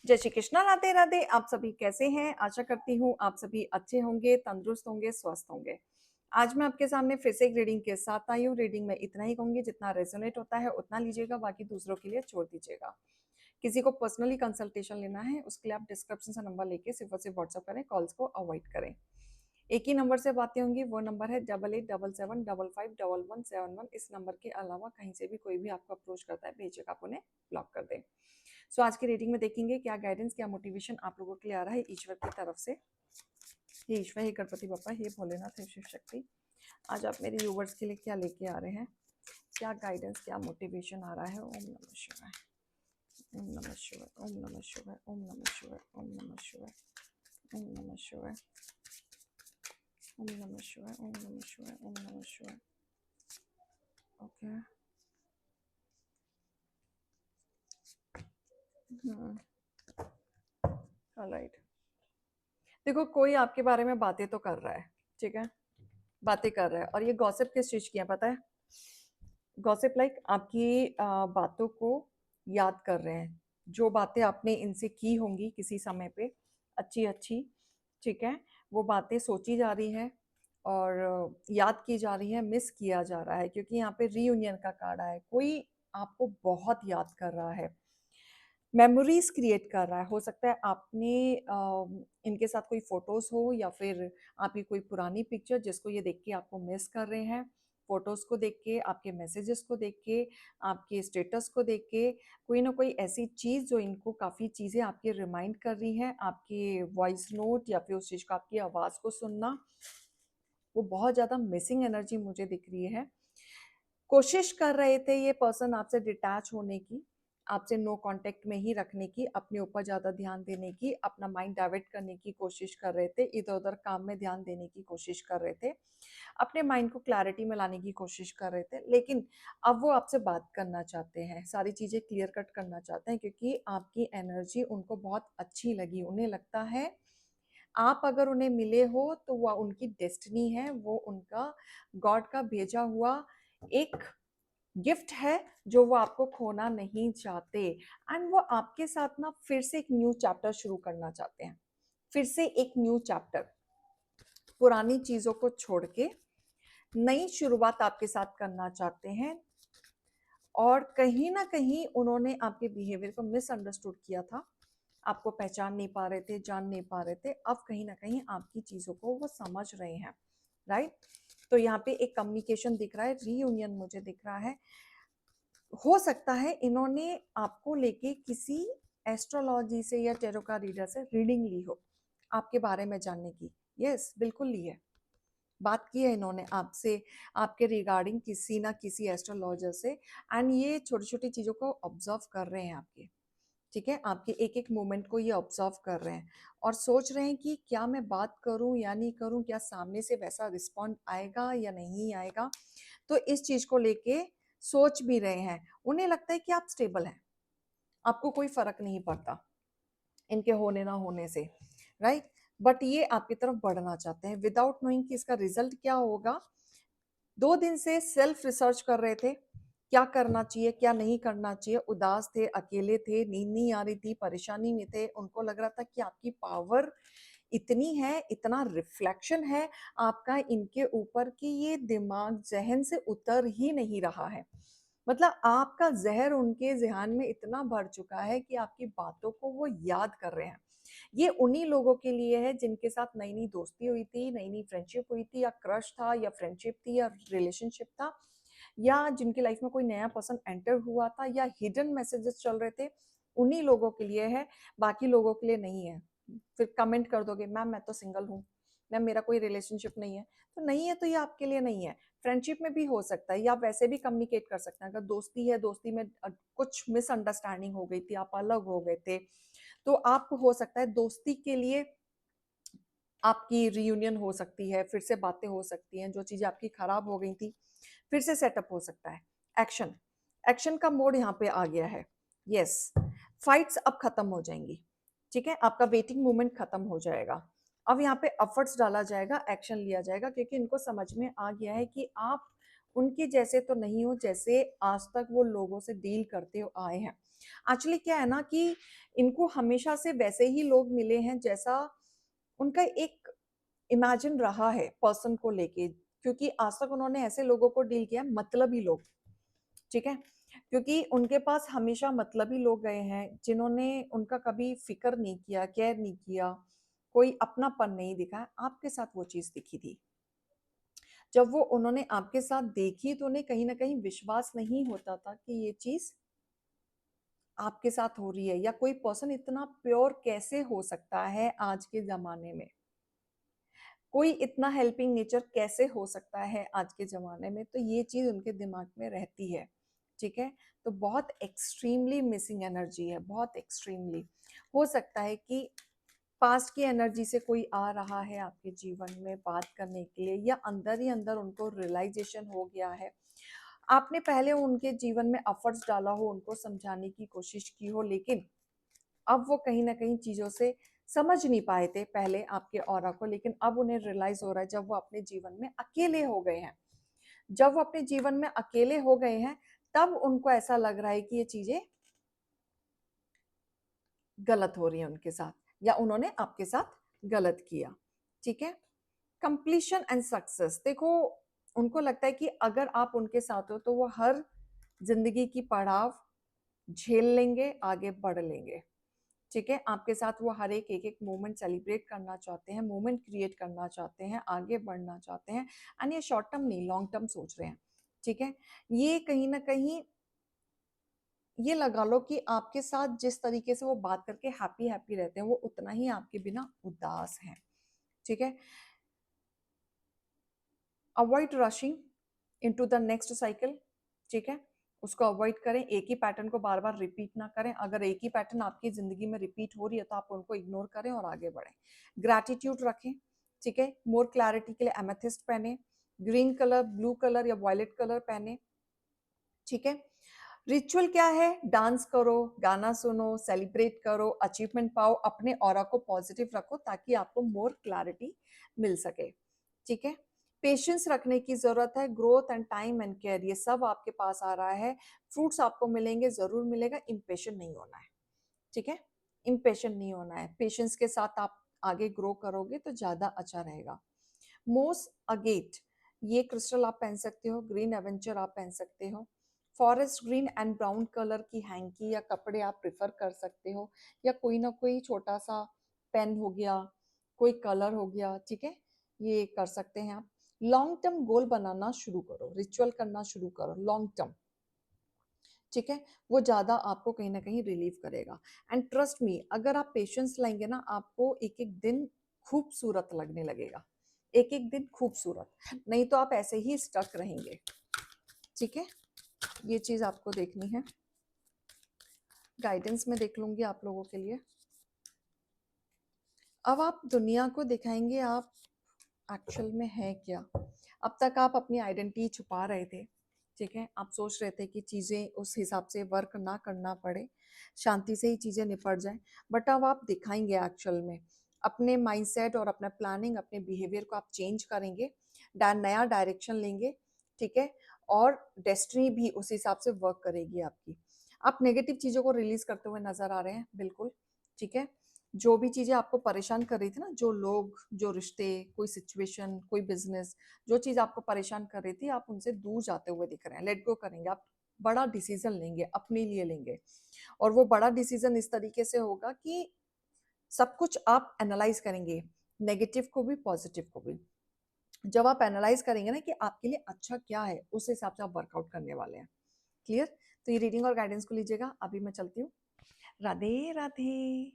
जय श्री कृष्णा, राधे राधे। आप सभी कैसे हैं? आशा करती हूँ आप सभी अच्छे होंगे, तंदुरुस्त होंगे, स्वस्थ होंगे। आज मैं आपके सामने फिर से एक रीडिंग के साथ आई हूँ। रीडिंग में इतना ही कहूंगी, जितना रेजोनेट होता है उतना लीजिएगा, बाकी दूसरों के लिए छोड़ दीजिएगा। किसी को पर्सनली कंसल्टेशन लेना है उसके लिए आप डिस्क्रिप्शन से नंबर लेके सिर्फ और सिर्फ व्हाट्सअप करें, कॉल्स को अवॉइड करें। एक ही नंबर से बातें होंगी, वो नंबर है 8877555171। इस नंबर के अलावा कहीं से भी कोई भी आपको अप्रोच करता है, बेझिझक आप उन्हें ब्लॉक कर दें। सो आज की रीडिंग में देखेंगे क्या गाइडेंस, क्या मोटिवेशन आप लोगों के लिए आ रहा है ईश्वर की तरफ से। हे ईश्वर, हे गणपति बप्पा, हे भोलेनाथ, हे शिव शक्ति, आज आप मेरे व्यूवर्स के लिए क्या लेके आ रहे हैं, क्या गाइडेंस, क्या मोटिवेशन आ रहा है। ओम नमः शिवाय, ओम नमः शिवाय, ओम नमः शिवाय, ओम नमः शिवाय, ओम नमः शिवाय, ओम नमः शिवाय, ओम नमः शिवाय, ओम नमः शिवाय, ओम नमः शिवाय। ओके। ऑलराइट। देखो, कोई आपके बारे में बातें तो कर रहा है, ठीक है, बातें कर रहा है। और ये गॉसिप किस चीज की है पता है? गॉसिप लाइक आपकी बातों को याद कर रहे हैं, जो बातें आपने इनसे की होंगी किसी समय पे, अच्छी अच्छी, ठीक है, वो बातें सोची जा रही हैं और याद की जा रही है, मिस किया जा रहा है, क्योंकि यहाँ पे रीयूनियन का कार्ड आया है। कोई आपको बहुत याद कर रहा है, मेमोरीज क्रिएट कर रहा है। हो सकता है आपने इनके साथ कोई फोटोज हो, या फिर आपकी कोई पुरानी पिक्चर जिसको ये देख के आपको मिस कर रहे हैं। फोटोज को देख के, आपके मैसेजेस को देख के, आपके स्टेटस को देख के, कोई ना कोई ऐसी चीज जो इनको काफी चीजें आपके रिमाइंड कर रही है, आपके वॉइस नोट या फिर उस चीज को, आपकी आवाज को सुनना, वो बहुत ज्यादा मिसिंग एनर्जी मुझे दिख रही है। कोशिश कर रहे थे ये पर्सन आपसे डिटैच होने की, आपसे नो कांटेक्ट में ही रखने की, अपने ऊपर ज़्यादा ध्यान देने की, अपना माइंड डाइवर्ट करने की कोशिश कर रहे थे, इधर उधर काम में ध्यान देने की कोशिश कर रहे थे, अपने माइंड को क्लैरिटी में लाने की कोशिश कर रहे थे। लेकिन अब वो आपसे बात करना चाहते हैं, सारी चीज़ें क्लियर कट करना चाहते हैं, क्योंकि आपकी एनर्जी उनको बहुत अच्छी लगी। उन्हें लगता है आप अगर उन्हें मिले हो तो वह उनकी डेस्टिनी है, वो उनका गॉड का भेजा हुआ एक गिफ्ट है, जो वो आपको खोना नहीं चाहते। एंड वो आपके साथ ना फिर से एक न्यू चैप्टर शुरू करना चाहते हैं, फिर से एक न्यू चैप्टर, पुरानी चीजों को छोड़ के नई शुरुआत आपके साथ करना चाहते हैं। और कहीं ना कहीं उन्होंने आपके बिहेवियर को मिसअंडरस्टूड किया था, आपको पहचान नहीं पा रहे थे, जान नहीं पा रहे थे। अब कहीं ना कहीं आपकी चीजों को वो समझ रहे हैं, राइट। तो यहाँ पे एक कम्युनिकेशन दिख रहा है, रीयूनियन मुझे दिख रहा है। हो सकता है इन्होंने आपको लेके किसी एस्ट्रोलॉजी से या टेरो का रीडर से रीडिंग ली हो, आपके बारे में जानने की। यस, बिल्कुल ली है, बात की है इन्होंने आपसे, आपके रिगार्डिंग किसी ना किसी एस्ट्रोलॉजर से। एंड ये छोटी छोटी चीज़ों को ऑब्जर्व कर रहे हैं आपके, ठीक है, आपके एक एक मोमेंट को ये ऑब्जर्व कर रहे हैं, और सोच रहे हैं कि क्या मैं बात करूं या नहीं करूं, क्या सामने से वैसा रिस्पॉन्ड आएगा या नहीं आएगा। तो इस चीज को लेके सोच भी रहे हैं। उन्हें लगता है कि आप स्टेबल हैं, आपको कोई फर्क नहीं पड़ता इनके होने ना होने से, राइट। बट ये आपकी तरफ बढ़ना चाहते हैं विदाउट नोइंग कि इसका रिजल्ट क्या होगा। 2 दिन से सेल्फ रिसर्च कर रहे थे, क्या करना चाहिए क्या नहीं करना चाहिए, उदास थे, अकेले थे, नींद नहीं आ रही थी, परेशानी में थे। उनको लग रहा था कि आपकी पावर इतनी है, इतना रिफ्लेक्शन है आपका इनके ऊपर, कि ये दिमाग जहन से उतर ही नहीं रहा है। मतलब आपका जहर उनके जहन में इतना भर चुका है कि आपकी बातों को वो याद कर रहे हैं। ये उन्हीं लोगों के लिए है जिनके साथ नई नई दोस्ती हुई थी, नई नई फ्रेंडशिप हुई थी, या क्रश था, या फ्रेंडशिप थी, या रिलेशनशिप था, या जिनकी लाइफ में कोई नया पर्सन एंटर हुआ था, या हिडन मैसेजेस चल रहे थे। उन्हीं लोगों के लिए है, बाकी लोगों के लिए नहीं है। फिर कमेंट कर दोगे, मैम मैं तो सिंगल हूँ, मैम मेरा कोई रिलेशनशिप नहीं है। तो नहीं है तो ये आपके लिए नहीं है। फ्रेंडशिप में भी हो सकता है, या आप वैसे भी कम्युनिकेट कर सकते हैं। अगर दोस्ती है, दोस्ती में कुछ मिसअंडरस्टैंडिंग हो गई थी, आप अलग हो गए थे, तो आप हो सकता है दोस्ती के लिए आपकी रियूनियन हो सकती है, फिर से बातें हो सकती हैं, जो चीजें आपकी खराब हो गई थी फिर से सेटअप हो सकता है। एक्शन, एक्शन का मोड यहाँ पे आ गया है। यस, फाइट्स अब खत्म हो जाएंगी, ठीक है, आपका वेटिंग मोमेंट खत्म हो जाएगा। अब यहाँ पे एफर्ट्स डाला जाएगा, एक्शन लिया जाएगा, क्योंकि इनको समझ में आ गया है कि आप उनके जैसे तो नहीं हो जैसे आज तक वो लोगों से डील करते आए हैं। एक्चुअली क्या है ना कि इनको हमेशा से वैसे ही लोग मिले हैं जैसा उनका एक इमेजिन रहा है पर्सन को लेके, क्योंकि आज तक उन्होंने ऐसे लोगों को डील किया, मतलबी लोग, ठीक है? क्योंकि उनके पास हमेशा मतलबी लोग गए हैं जिन्होंने उनका कभी फिक्र नहीं किया, केयर नहीं किया, कोई अपनापन नहीं दिखाया। आपके साथ वो चीज दिखी थी। जब वो उन्होंने आपके साथ देखी तो उन्हें कहीं ना कहीं विश्वास नहीं होता था कि ये चीज आपके साथ हो रही है, या कोई पर्सन इतना प्योर कैसे हो सकता है आज के जमाने में, कोई इतना हेल्पिंग नेचर कैसे हो सकता है आज के ज़माने में। तो ये चीज़ उनके दिमाग में रहती है, ठीक है? तो बहुत एक्सट्रीमली मिसिंग एनर्जी है, बहुत एक्सट्रीमली। हो सकता है कि पास्ट की एनर्जी से कोई आ रहा है आपके जीवन में बात करने के लिए, या अंदर ही अंदर उनको रियलाइजेशन हो गया है। आपने पहले उनके जीवन में एफर्ट्स डाला हो, उनको समझाने की कोशिश की हो, लेकिन अब वो कहीं न कहीं चीज़ों से समझ नहीं पाए थे पहले आपके ऑरा को, लेकिन अब उन्हें रियलाइज़ हो रहा है जब वो अपने जीवन में अकेले हो गए हैं। जब वो अपने जीवन में अकेले हो गए हैं, तब उनको ऐसा लग रहा है कि ये चीज़ें गलत हो रही हैं उनके साथ, या उन्होंने आपके साथ गलत किया, ठीक है? कंप्लीशन एंड सक्सेस, देखो उनको लगता है कि अगर आप उनके साथ हो तो वो हर ज़िंदगी की पड़ाव झेल लेंगे, आगे बढ़ लेंगे। ठीक है? आपके साथ वो हर एक मोमेंट सेलिब्रेट करना चाहते हैं, मोमेंट क्रिएट करना चाहते हैं, आगे बढ़ना चाहते हैं, एंड ये शॉर्ट टर्म नहीं, लॉन्ग टर्म सोच रहे हैं, ठीक है? ये कहीं न कहीं ये लगा लो कि आपके साथ जिस तरीके से वो बात करके हैप्पी-हैप्पी रहते हैं, वो उतना ही आपके बिना उदास हैं, ठीक है? Avoid rushing into the next cycle, ठीक है? उसको अवॉइड करें, एक ही पैटर्न को बार-बार रिपीट ना करें। अगर एक ही पैटर्न आपकी ज़िंदगी में रिपीट हो रही है, तो आप उनको इग्नोर करें और आगे बढ़ें। ग्रैटिट्यूड रखें, ठीक है? मोर क्लैरिटी के लिए एमेथिस्ट पहनें, ग्रीन कलर, ब्लू कलर या वायलेट कलर पहनें, ठीक है? रिचुअल क्या है? डांस करो, गाना सुनो, सेलिब्रेट करो, अचीवमेंट पाओ, अपने ऑरा को पॉजिटिव रखो ताकि आपको मोर क्लैरिटी मिल सके, ठीक है? पेशेंस रखने की ज़रूरत है, growth and time and care ये सब आपके पास आ रहा है, फ्रूट्स आपको मिलेंगे, ज़रूर मिलेगा, इम्पेशेंट नहीं होना है, ठीक है? इम्पेशेंट नहीं होना है, पेशेंस के साथ आप आगे ग्रो करोगे तो ज़्यादा अच्छा रहेगा। मोस अगेट, ये क्रिस्टल आप पहन सकते हो, ग्रीन एवेंचर आप पहन सकते हो, forest green and brown colour की हैंकी या कपड़े आप प्रेफर कर सकते हो, या कोई ना कोई छोटा सा पेन हो गया, कोई कलर हो गया, ठीक है? ये कर सकते हैं आप। लॉन्ग टर्म गोल बनाना शुरू करो, रिचुअल करना शुरू करो लॉन्ग टर्म, ठीक है? वो ज़्यादा आपको कहीं न कहीं रिलीव करेगा। एंड ट्रस्ट मी, अगर आप पेशेंस लाएँगे ना, आपको एक-एक दिन खूबसूरत लगने लगेगा। एक-एक दिन खूबसूरत, नहीं तो आप ऐसे ही स्टक रहेंगे, ठीक है? ये चीज़ आपको देखनी है। गाइडेंस मैं देख लूँगी आप लोगों के लिए। अब आप दुनिया को दिखाएँगे आप एक्चुअल में हैं क्या? अब तक आप अपनी आइडेंटिटी छुपा रहे थे, ठीक है? आप सोच रहे थे कि चीज़ें उस हिसाब से वर्क ना करना पड़े, शांति से ही चीज़ें निपट जाएँ, बट अब आप दिखाएँगे एक्चुअल में। अपने माइंडसेट और अपना प्लानिंग, अपने बिहेवियर को आप चेंज करेंगे, नया डायरेक्शन लेंगे, ठीक है? और डेस्टिनी भी उस हिसाब से वर्क करेगी आपकी। आप नेगेटिव चीज़ों को रिलीज़ करते हुए नज़र आ रहे हैं, बिल्कुल, ठीक है? जो भी चीज़ें आपको परेशान कर रही थी ना, जो लोग, जो रिश्ते, कोई सिचुएशन, कोई बिज़नेस, जो चीज़ आपको परेशान कर रही थी, आप उनसे दूर जाते हुए दिख रहे हैं, लेट गो करेंगे, आप बड़ा डिसीज़न लेंगे, अपने लिए लेंगे, और वो बड़ा डिसीज़न इस तरीके से होगा कि सब कुछ आप एनालाइज़ करेंगे, नेगेटिव को भी, पॉज़िटिव को भी। जब आप एनालाइज़ करेंगे ना कि आपके लिए अच्छा क्या है, उस हिसाब से आप वर्कआउट करने वाले हैं। क्लियर? तो ये रीडिंग और गाइडेंस को लीजिएगा, अभी मैं चलती हूँ। राधे, राधे।